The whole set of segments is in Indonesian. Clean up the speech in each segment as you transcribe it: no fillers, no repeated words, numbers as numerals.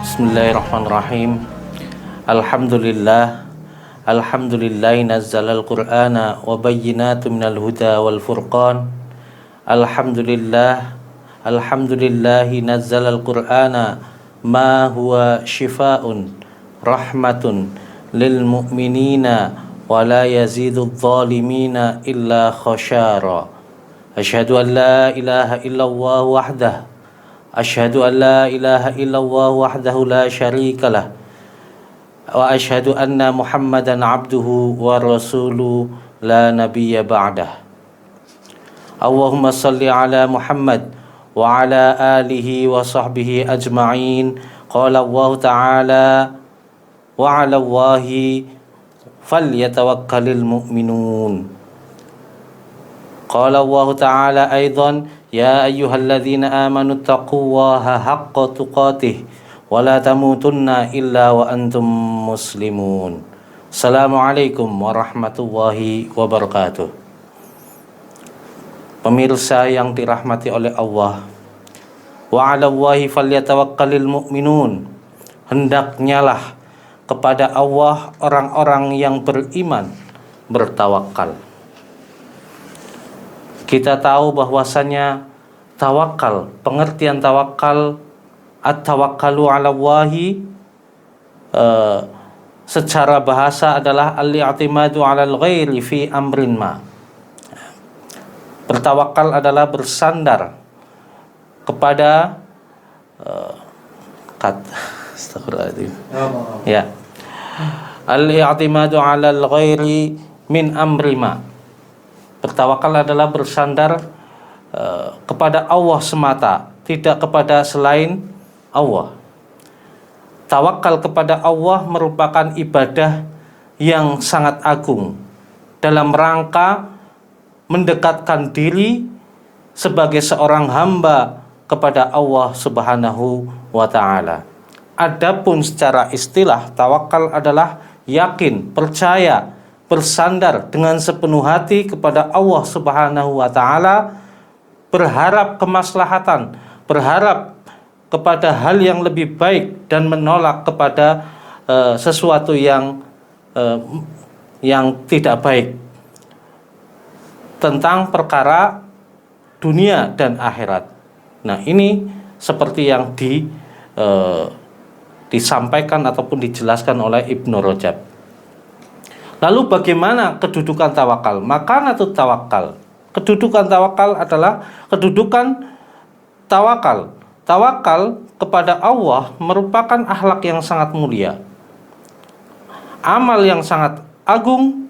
Bismillahirrahmanirrahim. Alhamdulillahi nazzalal qur'ana wa bayyinatum minal huda wal furqan. Alhamdulillahi nazzalal qur'ana ma huwa shifaa'un rahmatun lil mu'minina wa la yazidudz zalimina illa khashara. Asyhadu an la ilaha illallah wahdahu Asyhadu an la ilaha illallah wahdahu la syarika lah wa asyhadu anna Muhammadan abduhu wa rasuluhu la nabiyya ba'dah. Allahumma salli ala Muhammad wa ala alihi wa sahbihi ajma'in. Qala Allah ta'ala wa 'ala Allahi falyatawakkalul mu'minun. Qala Allah ta'ala aidan ya ayyuhalladzina amanu taqullaha haqqa tuqatih wa la tamutunna illa wa antum muslimun. Assalamualaikum warahmatullahi wabarakatuh. Pemirsa yang dirahmati oleh Allah, wa 'ala Allahi falyatawakkalul mu'minun. Hendaknya lah kepada Allah orang-orang yang beriman bertawakal. Kita tahu bahwasanya tawakal, pengertian tawakal, at-tawakkalu 'ala Allahi secara bahasa adalah al-i'timadu 'alal ghairi fi amrin ma. Bertawakal adalah bersandar kepada astagfirullahaladzim. Ya. Al-i'timadu 'alal ghairi min amri ma. Bertawakal adalah bersandar kepada Allah semata, tidak kepada selain Allah. Tawakal kepada Allah merupakan ibadah yang sangat agung dalam rangka mendekatkan diri sebagai seorang hamba kepada Allah Subhanahu wa ta'ala. Adapun secara istilah, tawakal adalah yakin, percaya, bersandar dengan sepenuh hati kepada Allah Subhanahu wa ta'ala, berharap kemaslahatan, berharap kepada hal yang lebih baik dan menolak kepada sesuatu yang tidak baik tentang perkara dunia dan akhirat. Nah, ini seperti yang disampaikan ataupun dijelaskan oleh Ibnu Rajab. Lalu bagaimana kedudukan tawakal? Makanatut tawakal. Kedudukan tawakal adalah kedudukan tawakal. Tawakal kepada Allah merupakan akhlak yang sangat mulia, amal yang sangat agung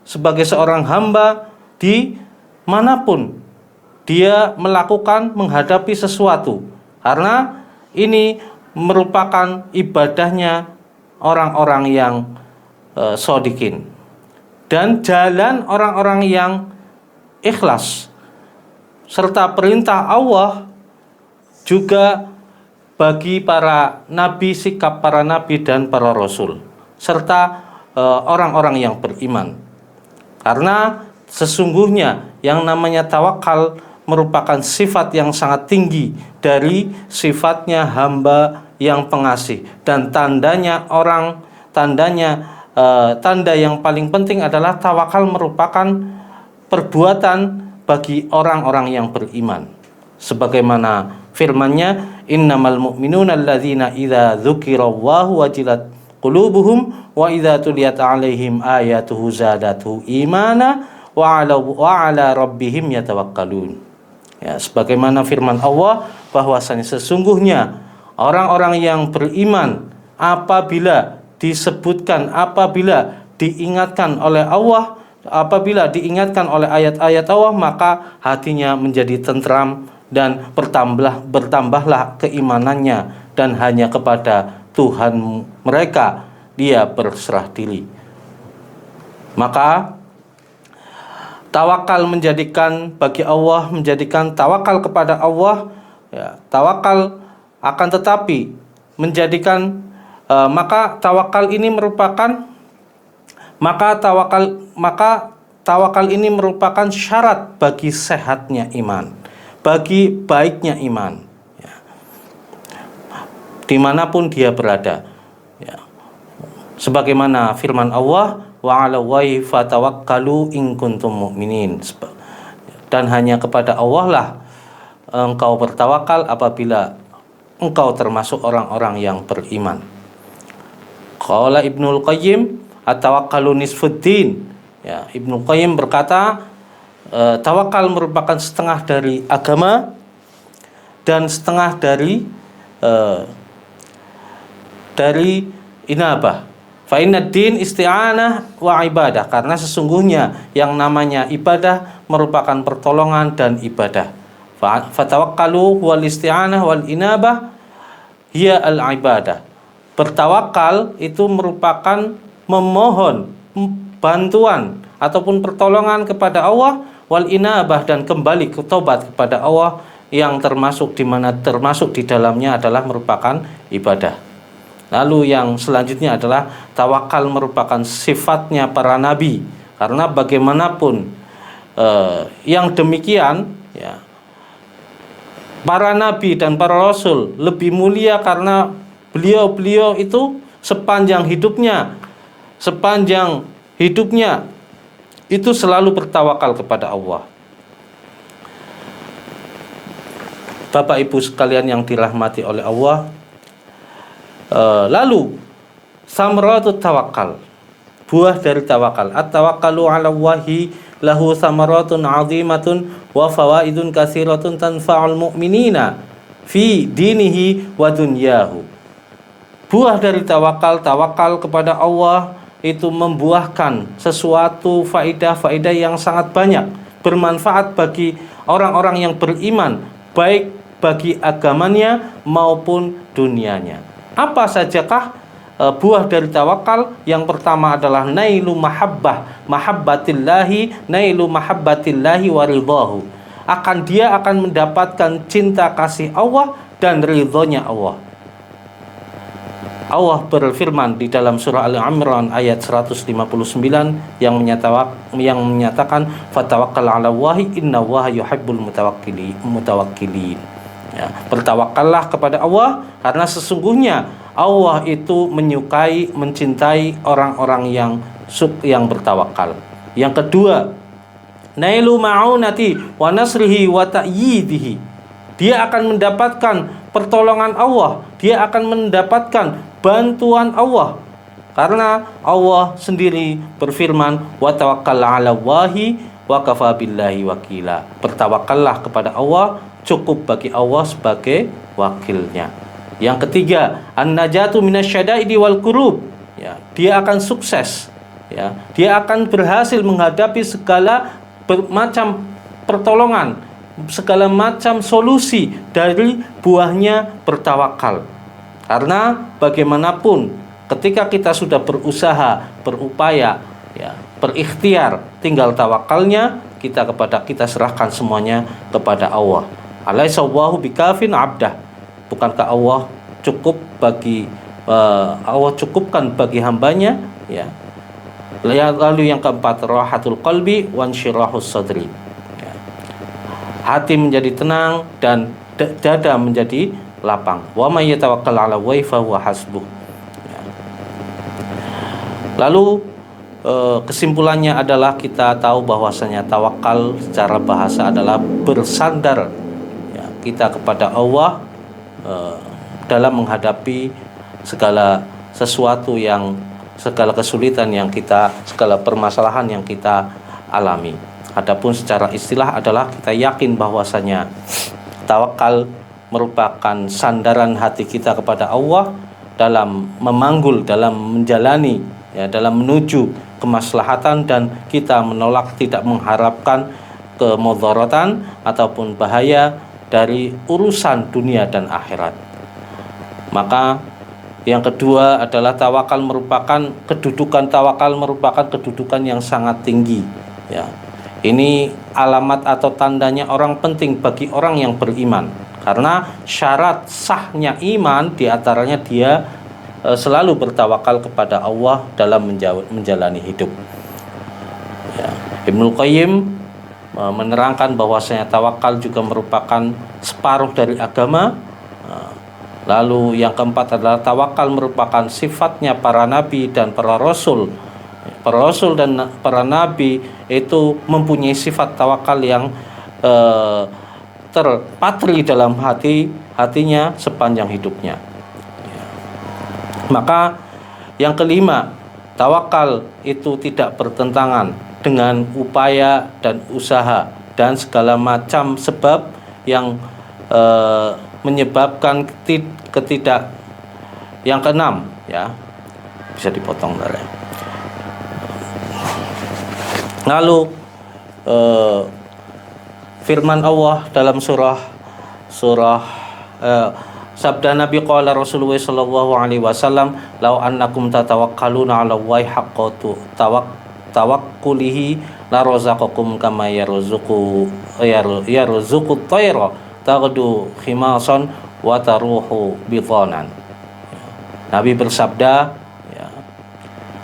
sebagai seorang hamba di manapun dia melakukan menghadapi sesuatu, karena ini merupakan ibadahnya orang-orang yang shodikin dan jalan orang-orang yang ikhlas, serta perintah Allah juga bagi para nabi, sikap para nabi dan para rasul, serta orang-orang yang beriman. Karena sesungguhnya yang namanya tawakal merupakan sifat yang sangat tinggi dari sifatnya hamba yang pengasih, dan tanda yang paling penting adalah tawakal merupakan perbuatan bagi orang-orang yang beriman. Sebagaimana firman-Nya, innamal mu'minuna alladzina idza dzukirallahu wajilat qulubuhum wa idza tuliyat 'alaihim ayatuhu zadatuhu imana wa 'ala rabbihim yatawakkalun. Ya, sebagaimana firman Allah bahwasanya sesungguhnya orang-orang yang beriman apabila disebutkan, apabila diingatkan oleh Allah, apabila diingatkan oleh ayat-ayat Allah, maka hatinya menjadi tentram dan bertambahlah keimanannya, dan hanya kepada Tuhan mereka dia berserah diri. Maka tawakal menjadikan bagi Allah, menjadikan tawakal kepada Allah, ya, tawakal akan tetapi menjadikan maka tawakal ini merupakan syarat bagi sehatnya iman, bagi baiknya iman. dimanapun dia berada. Ya. Sebagaimana firman Allah, wa 'ala Allahi fatawakkalu in kuntum mu'minin. Dan hanya kepada Allah lah engkau bertawakal apabila engkau termasuk orang-orang yang beriman. Qala Ibnul Qayyim, at-tawakkalu nisfuddin. Ya, Ibnu Qayyim berkata, tawakal merupakan setengah dari agama dan setengah dari inabah. Fa inna din isti'anah wa ibadah, karena sesungguhnya yang namanya ibadah merupakan pertolongan dan ibadah. Fatawakkalu wal isti'anah wal inabah hiya al ibadah. Bertawakal itu merupakan memohon bantuan ataupun pertolongan kepada Allah, wal inabah dan kembali ke tobat kepada Allah, yang termasuk di dalamnya adalah merupakan ibadah. Lalu yang selanjutnya adalah tawakal merupakan sifatnya para nabi, karena bagaimanapun yang demikian ya, para nabi dan para rasul lebih mulia karena beliau-beliau itu sepanjang hidupnya itu selalu bertawakal kepada Allah. Bapak Ibu sekalian yang dirahmati oleh Allah, lalu samratut tawakal, buah dari tawakal. At-tawakkalu 'ala Allahi lahu samaratun 'azimatun wa fawaidun katsiratun tanfa'ul mu'minina fi dinihi wa dunyahu. Buah dari tawakal kepada Allah itu membuahkan sesuatu faidah-faidah yang sangat banyak, bermanfaat bagi orang-orang yang beriman, baik bagi agamanya maupun dunianya. Apa sajakah buah dari tawakal? Yang pertama adalah nailu mahabbatillahi wa ridhahu. Dia akan mendapatkan cinta kasih Allah dan ridhonya Allah. Allah berfirman di dalam surah Al-Imran ayat 159 yang menyatakan fatawakkal 'ala Allahi innallaha yuhibbul mutawakkilin. Ya, bertawakallah kepada Allah karena sesungguhnya Allah itu menyukai, mencintai orang-orang yang bertawakal. Yang kedua, nailu ma'unati wa nasrihi wa ta'yidihi. Dia akan mendapatkan pertolongan Allah, dia akan mendapatkan bantuan Allah, karena Allah sendiri berfirman wa tawakkal 'ala Allahi wa kafa billahi wakila. Bertawakallah kepada Allah, cukup bagi Allah sebagai wakilnya. Yang ketiga, an-najatu minasyada'idi wal kurub. Ya, dia akan sukses. Ya, dia akan berhasil menghadapi segala macam pertolongan, segala macam solusi dari buahnya bertawakal. Karena bagaimanapun ketika kita sudah berusaha, berupaya, ya, berikhtiar, tinggal tawakalnya kita serahkan semuanya kepada Allah. Alaihissallahu bikafin abdah. Bukankah Allah cukupkan bagi hambanya, ya. Lalu yang keempat, rahatul qalbi wansyirahus sadri. Ya. Hati menjadi tenang dan dada menjadi lapang. Wa may yatawakkal 'ala Allahi fa huwa hasbuh. Ya. Lalu kesimpulannya adalah kita tahu bahwasanya tawakal secara bahasa adalah bersandar, ya, kita kepada Allah dalam menghadapi segala kesulitan segala permasalahan yang kita alami. Adapun secara istilah adalah kita yakin bahwasanya tawakal merupakan sandaran hati kita kepada Allah dalam memanggul, dalam menjalani, ya, dalam menuju kemaslahatan, dan kita menolak, tidak mengharapkan kemudaratan ataupun bahaya dari urusan dunia dan akhirat. Maka yang kedua adalah kedudukan tawakal merupakan kedudukan yang sangat tinggi, ya. Ini alamat atau tandanya orang penting bagi orang yang beriman, karena syarat sahnya iman diantaranya dia selalu bertawakal kepada Allah dalam menjalani hidup, ya. Ibnul Qayyim menerangkan bahwasanya tawakal juga merupakan separuh dari agama. Lalu yang keempat adalah tawakal merupakan sifatnya para nabi dan para rasul. Para rasul dan para nabi itu mempunyai sifat tawakal yang terpatri dalam hatinya sepanjang hidupnya. Maka yang kelima, tawakal itu tidak bertentangan dengan upaya dan usaha dan segala macam sebab yang menyebabkan ketidak. Yang keenam, ya, bisa dipotong dari. Lalu firman Allah dalam sabda Nabi qala Rasulullah sallallahu alaihi wasallam, "Lau annakum tatawakkaluna 'ala Allahi haqqa tawakkulihi la razaqakum kama yarzuqu at-tayra taghdu khimasan wa taruhu bidhanan." Nabi bersabda, ya,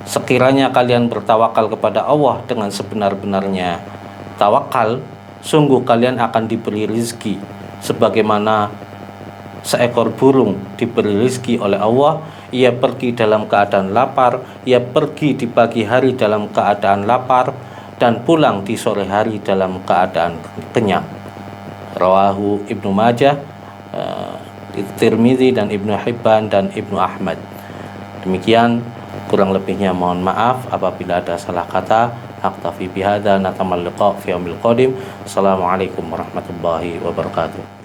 sekiranya kalian bertawakal kepada Allah dengan sebenar-benarnya tawakal, sungguh kalian akan diberi rezeki sebagaimana seekor burung diberi rezeki oleh Allah. Ia pergi dalam keadaan lapar, ia pergi di pagi hari dalam keadaan lapar, dan pulang di sore hari dalam keadaan kenyang. Rawahu Ibnu Majah, Tirmidzi dan Ibnu Hibban dan Ibnu Ahmad. Demikian, kurang lebihnya mohon maaf apabila ada salah kata. Aktafi bihadza, natamal liqa fi yaumil qadim. Assalamualaikum warahmatullahi wabarakatuh.